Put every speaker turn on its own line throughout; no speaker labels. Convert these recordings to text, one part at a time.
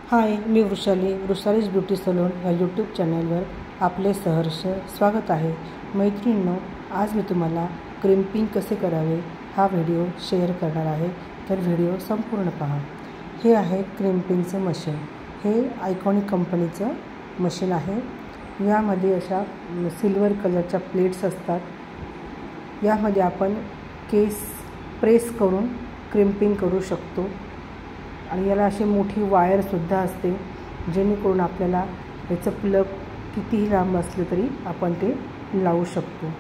हाय, मी वृषालीज beauty salon या YouTube चॅनलवर आपले सहर्ष स्वागत आहे। मैत्रिणींनो, आज मी तुम्हाला क्रिम्पिंग कसे करावे हा व्हिडिओ शेअर करणार आहे, तर व्हिडिओ संपूर्ण पहा। हे आहे क्रिम्पिंगचं मशीन। हे आयकॉनिक कंपनीचं मशीन आहे। यामध्ये अशा सिल्वर कलरच्या प्लेट्स असतात। यामध्ये आपण केस प्रेस करून क्रिम्पिंग करू शकतो आणि याला अशी मोठी वायरसुद्धा असते, जेणेकरून आपल्याला याचं प्लग कितीही लांब असले तरी आपण ते लावू शकतो।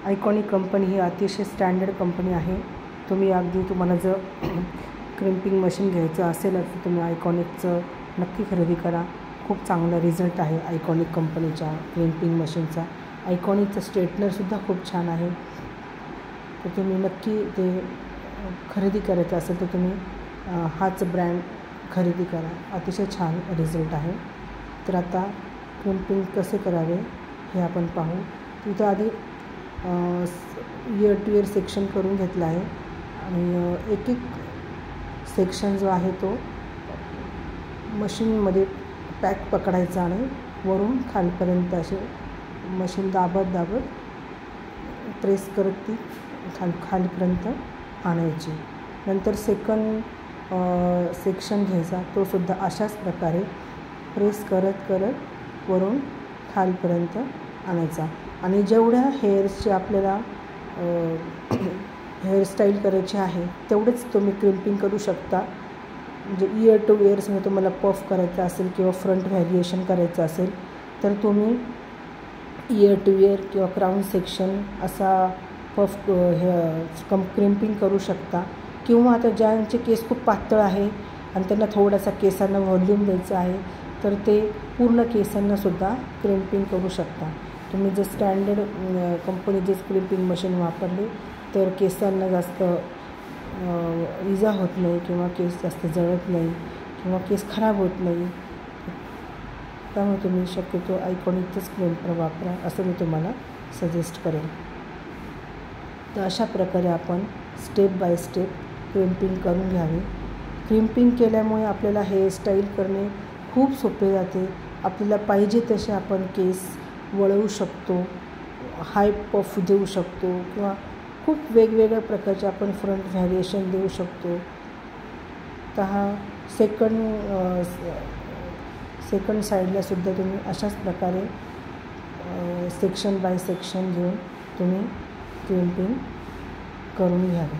आयकॉनिक कंपनी ही अतिशय स्टँडर्ड कंपनी आहे। तुम्हाला जर क्रिम्पिंग मशीन घ्यायचं असेल तर तुम्ही आयकॉनिकचं नक्की खरेदी करा। खूप चांगला रिझल्ट आहे आयकॉनिक कंपनीच्या क्रिम्पिंग मशीनचा। आयकॉनिकचं स्ट्रेटनरसुद्धा खूप छान आहे, तर तुम्ही नक्की ते खरेदी करायचं असेल तर तुम्ही हाच ब्रँड खरेदी करा। अतिशय छान रिझल्ट आहे। तर आता क्रिम्पिंग कसे करावे हे आपण पाहू। तिथं आधी इयर टू इयर सेक्शन करून घेतलं आहे आणि एक सेक्शन जो आहे तो मशीनमध्ये पॅक पकडायचा आणि वरून खालपर्यंत असे मशीन दाबत प्रेस करत ती खालीपर्यंत आणायची। नंतर सेकंड सेक्शन घ्यायचा, तो सुद्धा अशाच प्रकारे प्रेस करत वरून खालपर्यंत आणायचा। आणि जेवढ्या हेअर्सची आपल्याला हेअरस्टाईल करायची आहे तेवढेच तुम्ही क्रिम्पिंग करू शकता। म्हणजे इयर टू इयर्समध्ये तुम्हाला पफ करायचं असेल किंवा फ्रंट व्हॅरिएशन करायचं असेल तर तुम्ही इयर टू इयर किंवा क्राउन सेक्शन असा पफ क्रिम्पिंग करू शकता। किंवा आता ज्यांचे केस खूप पातळ आहे आणि त्यांना थोडासा केसांना व्हॉल्यूम द्यायचं आहे तर ते पूर्ण केसांनासुद्धा क्रिम्पिंग करू शकता। तुम्ही जर स्टँडर्ड कंपनीचे क्रिम्पिंग मशीन वापरले तर केसांना जास्त इजा होत नाही किंवा केस जास्त जळत नाही किंवा केस खराब होत नाही। त्यामुळे तुम्ही शक्यतो आयकॉनिकचंच क्रिम्पर वापरा असं मी तुम्हाला सजेस्ट करेन। तर अशा प्रकारे आपण स्टेप बाय स्टेप क्रिम्पिंग करून घ्यावे। क्रिम्पिंग केल्यामुळे आपल्याला हेअरस्टाईल करणे खूप सोपे जाते। आपल्याला पाहिजे तसे आपण केस वळवू शकतो, हाय पफ देऊ शकतो किंवा खूप वेगवेगळ्या प्रकारचे आपण फ्रंट व्हॅरिएशन देऊ शकतो। तर हा सेकंड साईडलासुद्धा तुम्ही अशाच प्रकारे सेक्शन बाय सेक्शन घेऊन तुम्ही क्रिम्पिंग करून घ्यावे।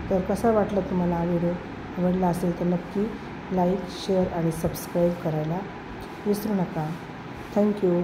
तर कसा वाटला तुम्हाला हा व्हिडिओ? आवडला असेल तर नक्की लाईक, शेअर आणि सबस्क्राईब करायला विसरू नका। थँक्यू।